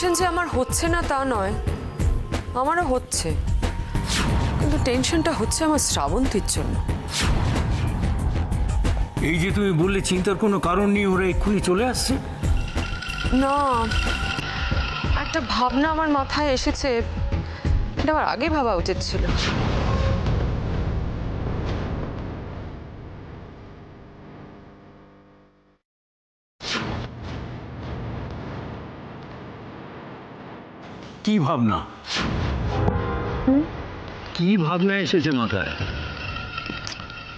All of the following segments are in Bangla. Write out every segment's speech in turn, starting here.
টেনশন যে আমার হচ্ছে না তা নয়, আমারও হচ্ছে, কিন্তু টেনশনটা হচ্ছে আমার শ্রাবন্তীর জন্য। এই যে তুমি বললে চিন্তার কোনো কারণ নেই, ওরা এক্ষুনি চলে আসছে। না, একটা ভাবনা আমার মাথায় এসেছে, এটা আমার আগে ভাবা উচিত ছিল। কি ভাবনা? কি ভাবনা এসেছে মাথায়?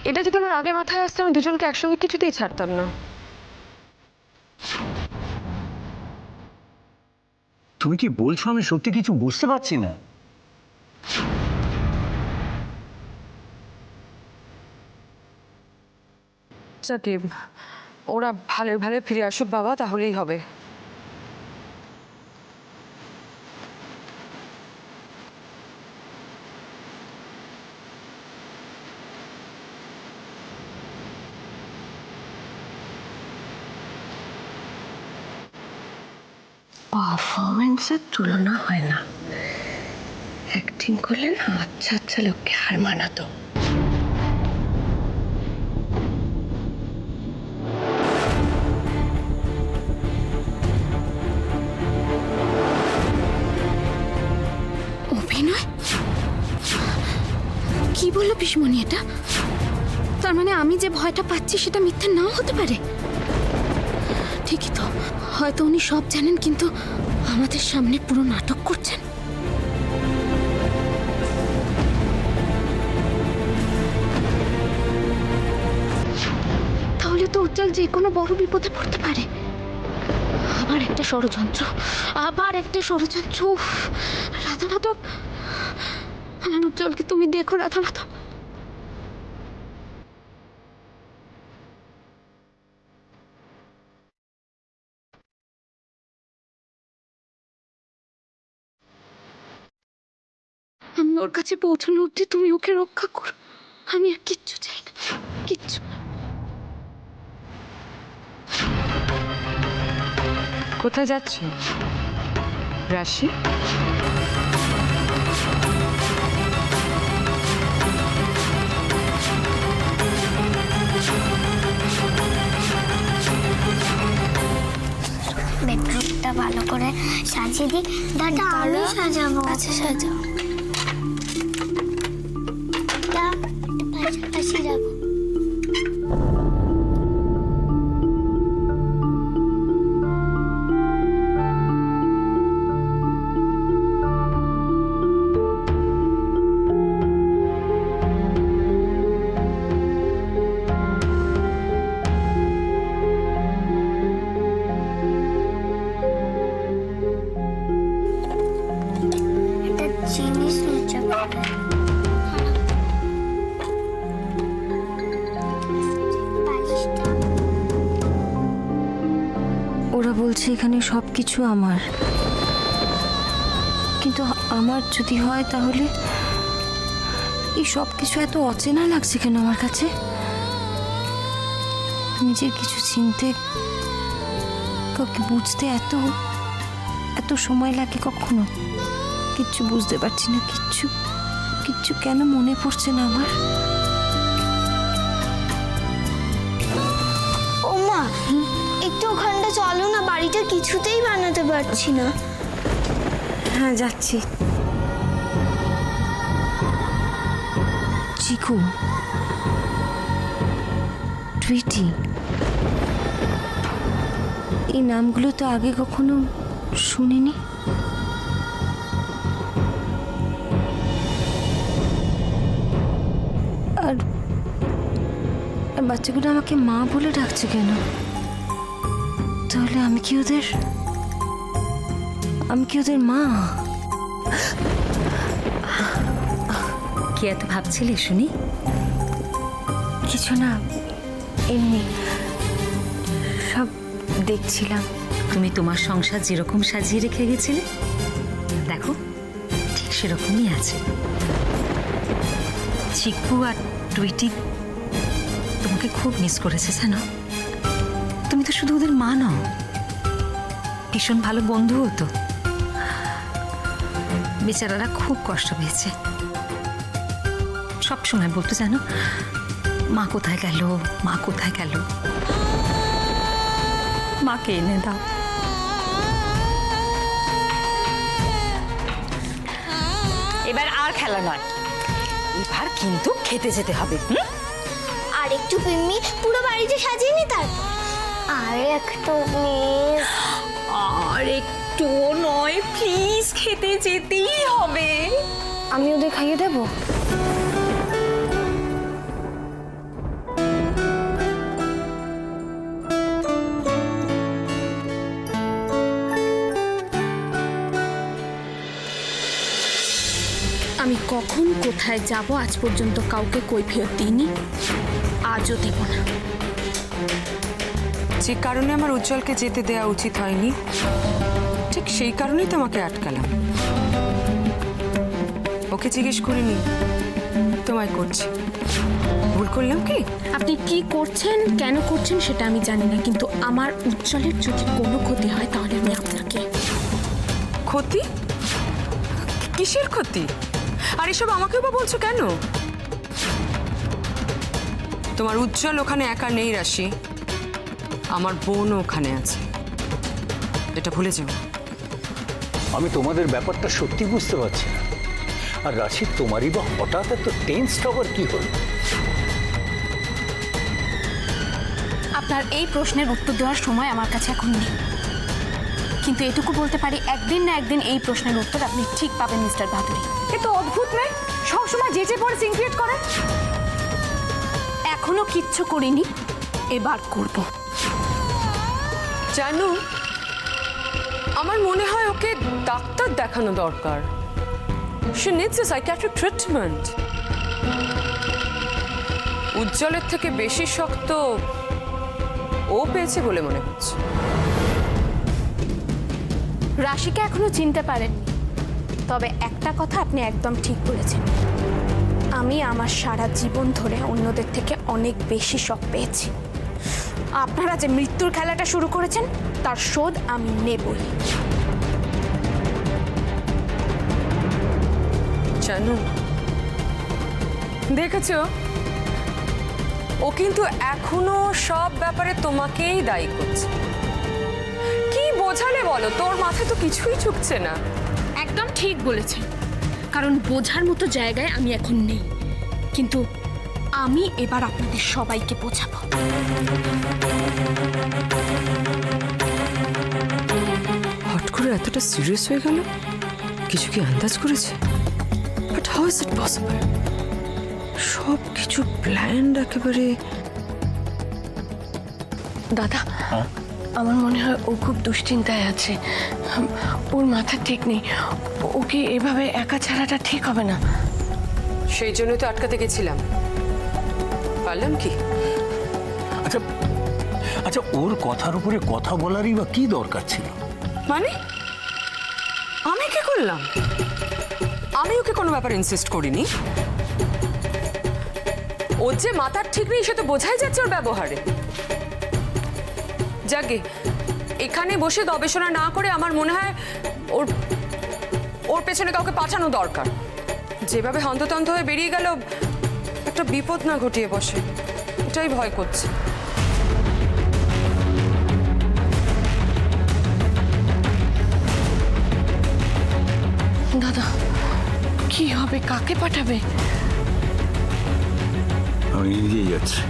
এটা যদি আমার আগে মাথায় আসতো, আমি দুজনকে একসঙ্গে কিছুতেই ছাড়তাম না। তুমি কি বলছো? আমি সত্যি কিছু বুঝতে পারছি না। যাকে ওরা ভালো ভালো ফিরে আসুক বাবা, তাহলেই হবে। পারফরমেন্সের তুলনা হয় না। অ্যাক্টিং করলে না আচ্ছা আচ্ছা লোককে হার মানাতো। অভিনয়? কি বললো পিসমণি এটা? তার মানে আমি যে ভয়টা পাচ্ছি সেটা মিথ্যে নাও হতে পারে। ঠিকই তো, হয়তো উনি সব জানেন কিন্তু আমাদের সামনে পুরো নাটক করছেন। তাহলে তো উজ্জ্বল যে কোনো বড় বিপদে পড়তে পারে। আবার একটা ষড়যন্ত্র, আবার একটা ষড়যন্ত্র। উফ, রাধামাধব, আমার উজ্জ্বলকে তুমি দেখো রাধামাধব। আমি ওর কাছে পৌঁছানো অব্দি তুমি ওকে রক্ষা করো। আমি আর কিচ্ছু চাই না, কিচ্ছু। কোথায় যাচ্ছ রাশি? বেডরুমটা ভালো করে সাজিয়ে দিই। দাদা আমি সাজাবো। আচ্ছা সাজাও। পাশাপাশি রাখো। জিনিস নিচে পড়ে। ওরা বলছে এখানে সব কিছু আমার, কিন্তু আমার যদি হয় তাহলে এই সব কিছু এত অচেনা লাগছে কেন আমার কাছে? নিজের কিছু চিনতে, কাউকে বুঝতে এত এত সময় লাগে কখনো? কিচ্ছু বুঝতে পারছি না, কিচ্ছু কিচ্ছু কেন মনে পড়ছে না আমার। ও মা, একটু ওখানটা চলো না, বাড়িটা কিছুতেই বানাতে পারছি না। হ্যাঁ যাচ্ছি। চিকু, টুইটি, এই নামগুলো তো আগে কখনো শুনিনি। আর বাচ্চাগুলো আমাকে মা বলে ডাকছে কেন? তাহলে আমি কি ওদের মা? কি এত ভাবছিলে শুনি? কিছু না, এমনি সব দেখছিলাম। তুমি তোমার সংসার যেরকম সাজিয়ে রেখে গেছিলে, দেখো ঠিক সেরকমই আছে। চিকু আর টুইটি তোমাকে খুব মিস করেছে জানো। তুমি তো শুধু ওদের মা নও, ভীষণ ভালো বন্ধুও তো। বেচারারা খুব কষ্ট পেয়েছে। সব সময় বলতো জানো, মা কোথায় গেল, মা কোথায় গেল, মাকে এনে দাও। এবার আর খেলা নয়, এবার কিন্তু খেতে যেতে হবে। আর একটু পিম্মি পুরো বাড়িতে সাজিয়ে নি তারপর। আর একটু প্লিজ। আর একটু নয়, প্লিজ খেতে যেতেই হবে। আমি ওদের খাইয়ে দেবো। আমি কখন কোথায় যাব আজ পর্যন্ত কাউকে কৈফিয়ত দিইনি, আজও দেব না। যে কারণে আমার উজ্জ্বলকে যেতে দেওয়া উচিত হয়নি, ঠিক সেই কারণেই তোমাকে আটকালাম। ওকে জিজ্ঞেস করিনি, তোমায় করছি। ভুল করলাম কি? আপনি কি করছেন, কেন করছেন সেটা আমি জানি না, কিন্তু আমার উজ্জ্বলের যদি কোনো ক্ষতি হয় তাহলে আমি আপনাকে। ক্ষতি? কিসের ক্ষতি? আর এসব আমাকেও বা বলছো কেন? তোমার উজ্জ্বল ওখানে একা নেই রাশি, আমার বোনও ওখানে আছে, এটা ভুলে যাও। আমি তোমাদের ব্যাপারটা সত্যি বুঝতে পারছি না। আর রাশি, তোমারই বা হঠাৎ এত টেন্সড হওয়ার কি হলো? আপনার এই প্রশ্নের উত্তর দেওয়ার সময় আমার কাছে এখন নেই, কিন্তু এটুকু বলতে পারি একদিন না একদিন এই প্রশ্নের উত্তর আপনি ঠিক পাবেন মিস্টার ভাদুরী। এ তো অদ্ভুত মেয়ে, সবসময় যে পরে সিন ক্রিয়েট করে। এখনো কিচ্ছু করিনি, এবার করব। জানু, আমার মনে হয় ওকে ডাক্তার দেখানো দরকার। She needs a psychiatric treatment. উজ্জ্বলের থেকে বেশি শক্ত ও পেয়েছে বলে মনে হচ্ছে। রাশিকে এখনো চিনতে পারেননি, তবে একটা কথা আপনি একদম ঠিক বলেছেন, আমি আমার সারা জীবন ধরে অন্যদের থেকে অনেক বেশি শখ পেয়েছি। আপনারা যে মৃত্যুর খেলাটা শুরু করেছেন তার শোধ আমি নেবই। জানু, দেখেছো, ও কিন্তু এখনো সব ব্যাপারে তোমাকেই দায়ী করছে। কি বোঝালে বলো? তোর মাথায় তো কিছুই ঢুকছে না। একদম ঠিক বলেছেন, কারণ বোঝার মতো জায়গায় আমি এখন নেই, কিন্তু আমি এবার আপনাদের সবাইকে বোঝাবো। হট করে এতটা সিরিয়াস হয়ে গেল, কিছু কি আন্দাজ করেছে? But how is it possible? সব কিছু প্ল্যান্ড একেবারে। দাদা, আমার মনে হয় ও খুব দুশ্চিন্তায় আছে। ওর মাথা ঠিক নেই, ওকে এভাবে একা ছাড়াটা ঠিক হবে না। সেই জন্যই তো আটকাতে গেছিলাম, পারলাম কি? আচ্ছা আচ্ছা, ওর কথার উপরে কথা বলারই বা কি দরকার ছিল? মানে আমি কি করলাম? আমি ওকে কোনো ব্যাপারে ইনসিস্ট করিনি। ওর যে মাথার ঠিক নেই সে তো বোঝাই যাচ্ছে ওর ব্যবহারে। যাকে এখানে বসে গবেষণা না করে আমার মনে হয় ওর ওর পেছনে কাউকে পাঠানো দরকার। যেভাবে হন্ততন্ত হয়ে বেরিয়ে গেল, একটা বিপদ না ঘটিয়ে বসে, এটাই ভয় করছে। দাদা, কি হবে? কাকে পাঠাবে? আমি নিজেই যাচ্ছি।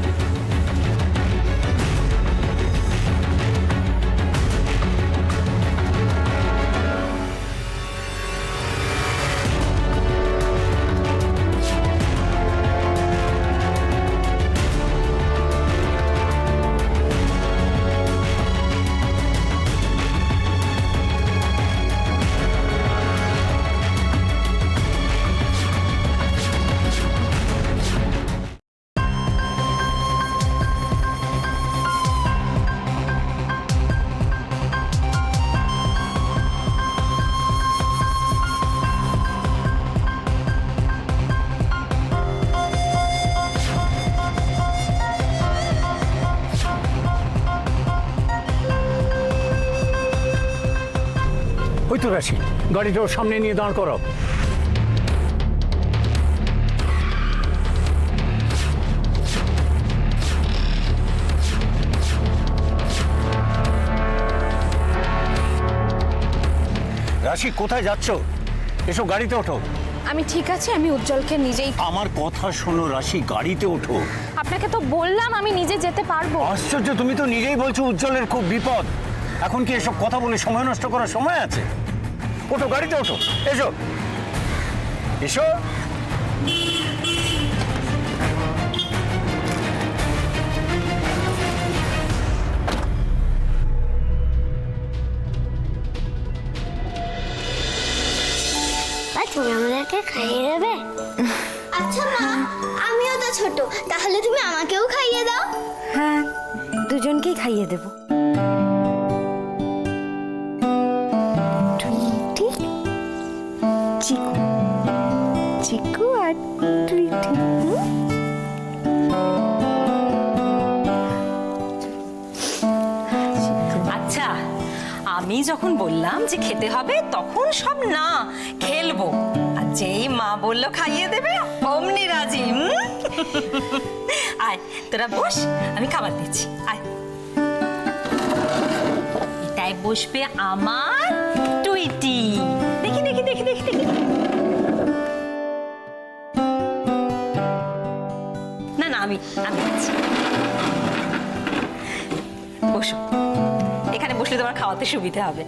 তো রাশি, গাড়িটা ওর সামনে নিয়ে দাঁড় করাও। রাশি, কোথায় যাচ্ছ? এসো, গাড়িতে ওঠো। আমি ঠিক আছে, আমি উজ্জ্বলকে নিজেই। আমার কথা শোনো রাশি, গাড়িতে ওঠো। আপনাকে তো বললাম আমি নিজে যেতে পারবো। আশ্চর্য, তুমি তো নিজেই বলছো উজ্জ্বলের খুব বিপদ। এখন কি এসব কথা বলে সময় নষ্ট করার সময় আছে? ওঠো, গাড়িতে ওঠো, এসো এসো। তুমি আমাদেরকে খাইয়ে দেবে? আচ্ছা মা, আমিও তো ছোট, তাহলে তুমি আমাকেও খাইয়ে দাও। হ্যাঁ, দুজনকেই খাইয়ে দেব। টুইটি, চিকু, চিকু আর টুইটি। আচ্ছা, আমি যখন বললাম যে খেতে হবে তখন সব না খেলবো, আর যেই মা বললো খাইয়ে দেবে অমনি রাজি। আয় তোরা বস, আমি খাবার দিচ্ছি। আয়, এটাই বসবে আমার টুইটি। দেখি দেখি দেখি দেখি দেখি। না না, আমি দিচ্ছি। বসো, এখানে বসলে তোমার খাওয়াতে সুবিধা হবে।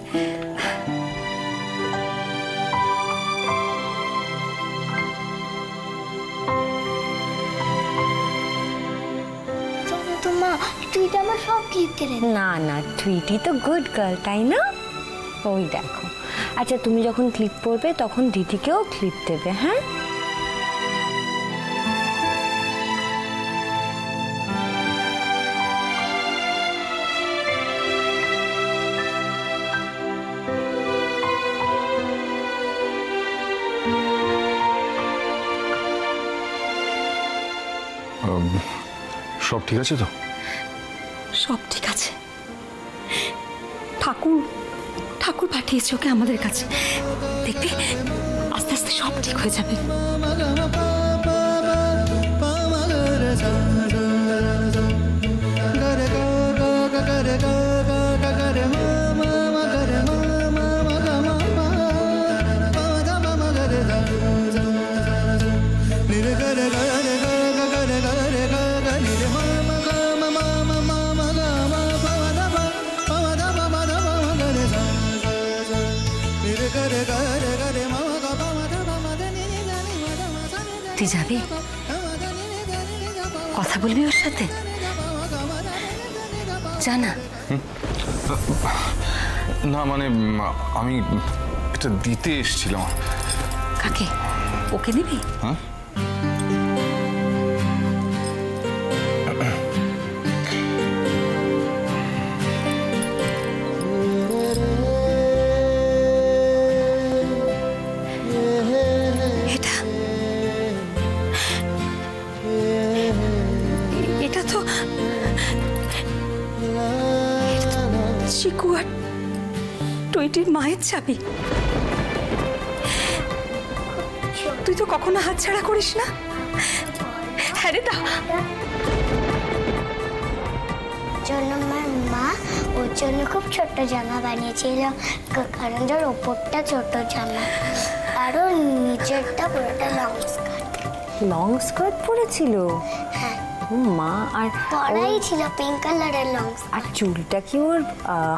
মা, টুইটা আমার সব ক্লিপ কেড়ে নেয়। না না, টুইটি তো গুড গার্ল, তাই না? ওই দেখো। আচ্ছা, তুমি যখন ক্লিপ পরবে তখন দিদিকেও ক্লিপ দেবে, হ্যাঁ? সব ঠিক আছে তো? সব ঠিক আছে। ঠাকুর ঠাকুর পাঠিয়েছে ওকে আমাদের কাছে। দেখবে আস্তে আস্তে সব ঠিক হয়ে যাবে। তুই যাবি? কথা বলবি ওর সাথে? জানা না, মানে আমি এটা দিতে এসেছিলাম। কাকে? ওকে দিবি? হ্যাঁ, এটা তো চিকু আর টুইটির মায়ের চাবি। তুই তো কখনো হাতছাড়া করিস না। হ্যাঁ রে, দাও। জন্য আমার মা ওর জন্য খুব ছোট্ট জামা বানিয়েছিল, কারণ ওর ওপরটা ছোট জামা আর ওর নিচেরটা পুরোটা লং স্কার্ট। লং স্কার্ট পরেছিল? হ্যাঁ, মা। আর পরাই ছিল পিঙ্ক কালারের লং। আর চুলটা কি ওর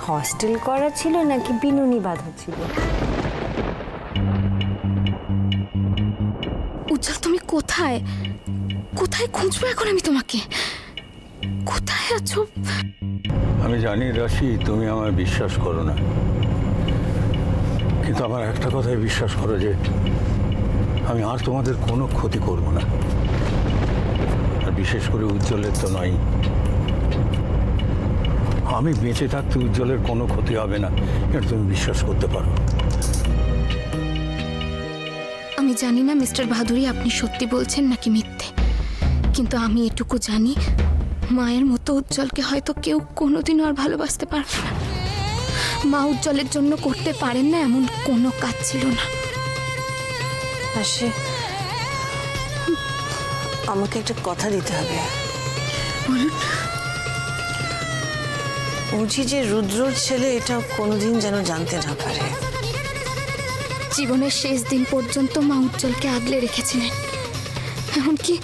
হস্টেল করা ছিল নাকি বিনুনি বাঁধা ছিল? উজ্জ্বল, তুমি কোথায়? কোথায় খুঁজবো এখন আমি তোমাকে? কোথায় আছো? আমি জানি রাশি, তুমি আমায় বিশ্বাস করো না, কিন্তু আমার একটা কথাই বিশ্বাস করো, যে আমি আর তোমাদের কোনো ক্ষতি করব না। আর বিশেষ করে উজ্জ্বলের তো নয়। আমি বেঁচে থাকতে উজ্জ্বলের কোনো ক্ষতি হবে না, এটা তুমি বিশ্বাস করতে পারো। আমি জানি না মিস্টার বাহাদুরি আপনি সত্যি বলছেন নাকি মিথ্যে, কিন্তু আমি এটুকু জানি মায়ের মতো উজ্জ্বলকে হয়তো কেউ কোনোদিনও আর ভালোবাসতে পারবে না। মা উজ্জ্বলের জন্য করতে পারেন না এমন কোনো কাজ ছিল না। আসে, আমাকে একটা কথা দিতে হবে। বলুন। বলছি যে রুদ্রর ছেলে এটা কোনোদিন যেন জানতে না পারে। জীবনের শেষ দিন পর্যন্ত মা উজ্জ্বলকে আগলে রেখেছিলেন, এমনকি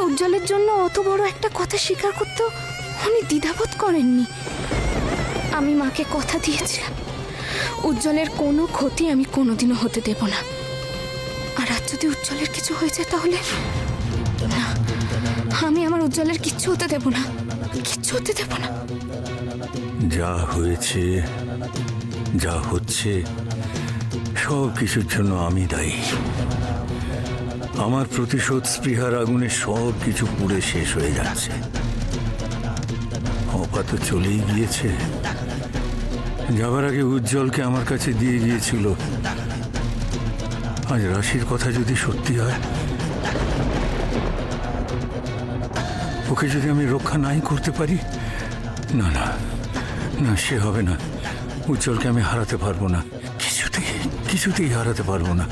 উজ্জ্বলের জন্য অত বড় একটা কথা স্বীকার করতেও উনি দ্বিধাবোধ করেননি। আমি মাকে কথা দিয়েছিলাম উজ্জ্বলের কোনো ক্ষতি আমি কোনোদিনও হতে দেব না। আর আজ যদি উজ্জ্বলের কিছু হয়ে যায় তাহলে না, আমি আমার উজ্জ্বলের কিচ্ছু হতে দেব না, কিচ্ছু হতে দেব না। যা হয়েছে, যা হচ্ছে, সব কিছুর জন্য আমি দায়ী। আমার প্রতিশোধ স্পৃহার আগুনে সব কিছু পুড়ে শেষ হয়ে যাচ্ছে। অপা তো চলেই গিয়েছে, যাবার আগে উজ্জ্বলকে আমার কাছে দিয়ে গিয়েছিল। আজ রাশির কথা যদি সত্যি হয়, ওকে যদি আমি রক্ষা নাই করতে পারি, না না না, সে হবে না। উজ্জ্বলকে আমি হারাতে পারবো না, কিছুতেই হারাতে পারবো না।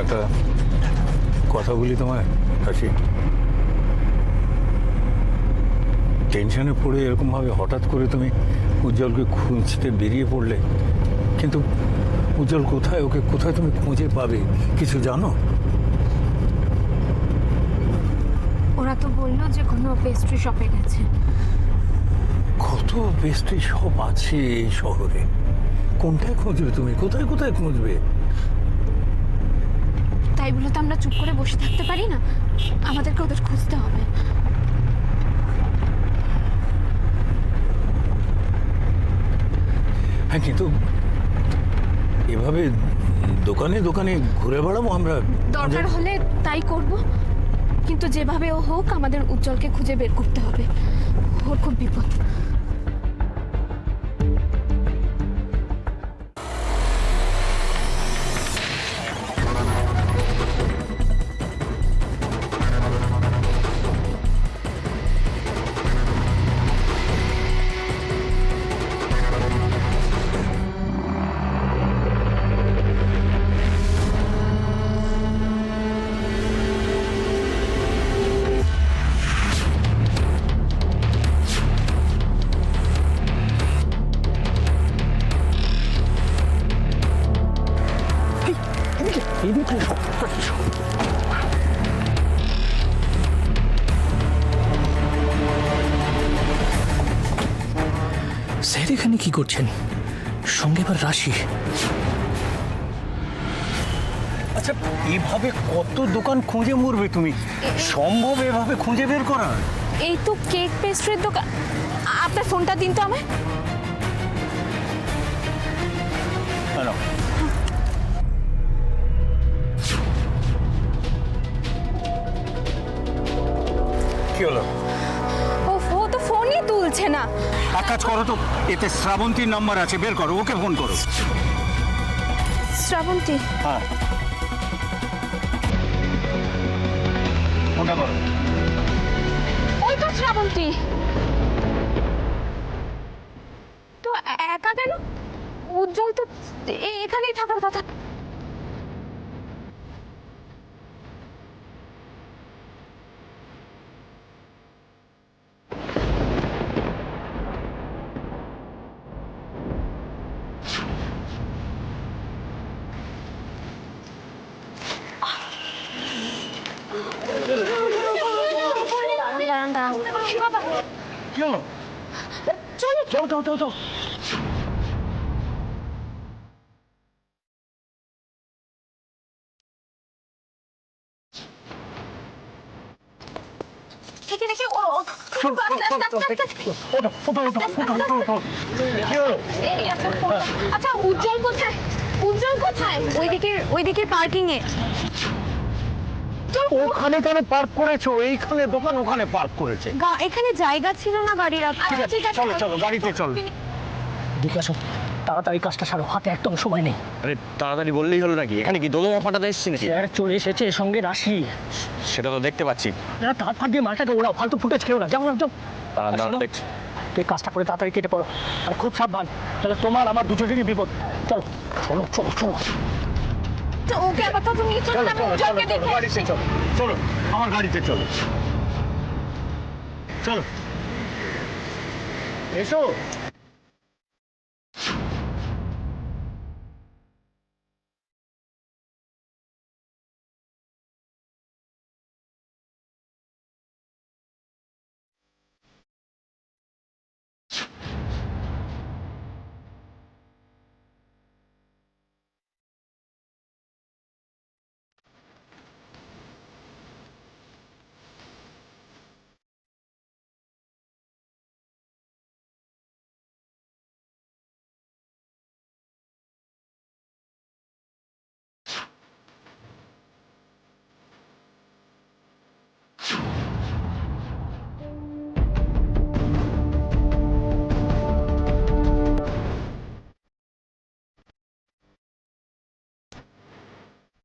একটা কথা বলি তোমায় কাশি, টেনশনে পড়ে এরকম ভাবে হঠাৎ করে তুমি উজ্জ্বলকে খুঁজতে বেরিয়ে পড়লে, কিন্তু উজ্জ্বল কোথায়, ওকে কোথায় তুমি খুঁজে পাবে কিছু জানো? ওরা তো বললো যে কোনো পেস্ট্রি শপে গেছে। কত পেস্ট্রি শপ আছে এই শহরে, কোনটায় খুঁজবে তুমি? কোথায় কোথায় খুঁজবে? তাই বলে তো আমরা চুপ করে বসে থাকতে পারি না, আমাদেরকে ওদের খুঁজতে হবে। হ্যাঁ, কিন্তু এভাবে দোকানে দোকানে ঘুরে বেড়াবো আমরা? দরকার হলে তাই করব, কিন্তু যেভাবে ও হোক আমাদের উজ্জ্বলকে খুঁজে বের করতে হবে। ওর খুব বিপদ। স্যার এখানে কি করছেন? সঙ্গে আবার রাশি। আচ্ছা, এভাবে কত দোকান খুঁজে মরবে তুমি? সম্ভব এভাবে খুঁজে বের করা? এই তো কেক পেস্ট্রির দোকান। আপনার ফোনটা দিন তো আমায়। হ্যালো, কি হলো? ও তো ফোনই তুলছে না। এক কাজ করো তো, এতে শ্রাবন্তীর নাম্বার আছে, বের করো, ওকে ফোন করো। শ্রাবন্তী? হ্যাঁ, ফোনটা করো। ওই তো শ্রাবন্তী। তো একা কেন? উজ্জ্বল তো এখানেই থাকার কথা। কি হলো? চলো। আচ্ছা, উজ্জ্বল কোথায়? ওইদিকে পার্কিং এ। ওখানে কেন পার্ক করেছো? এইখানে দোকান, ওখানে পার্ক করেছে। এখানে জায়গা ছিল না গাড়ি রাখার। চলো গাড়িতে চলো। দেখে আসো, তাড়াতাড়ি কাজটা সারো, হাতে একদম সময় নেই। আরে তাড়াতাড়ি বললেই হলো নাকি? এখানে কি দোলমা ফাটাতে এসেছি নাকি? স্যার চলে এসেছে, সঙ্গে রাশি। সেটা তো দেখতে পাচ্ছি। তার ফাঁক দিয়ে মালটাকে ওড়াও, ফালতু ফুটেজ খেও না। যেমন একদম দাঁড়ান দেখছি। এই কাজটা করে তাড়াতাড়ি কেটে পড়ো, আর খুব সাবধান, তাহলে তোমার আমার দুজনেরই বিপদ। চলো চলো চলো চলো তো ওকে আপাতত নিয়ে চলো, আমি উজ্জ্বলকে দেখে গাড়িতে চলো, চলো আমার গাড়িতে চলো, চলো এসো।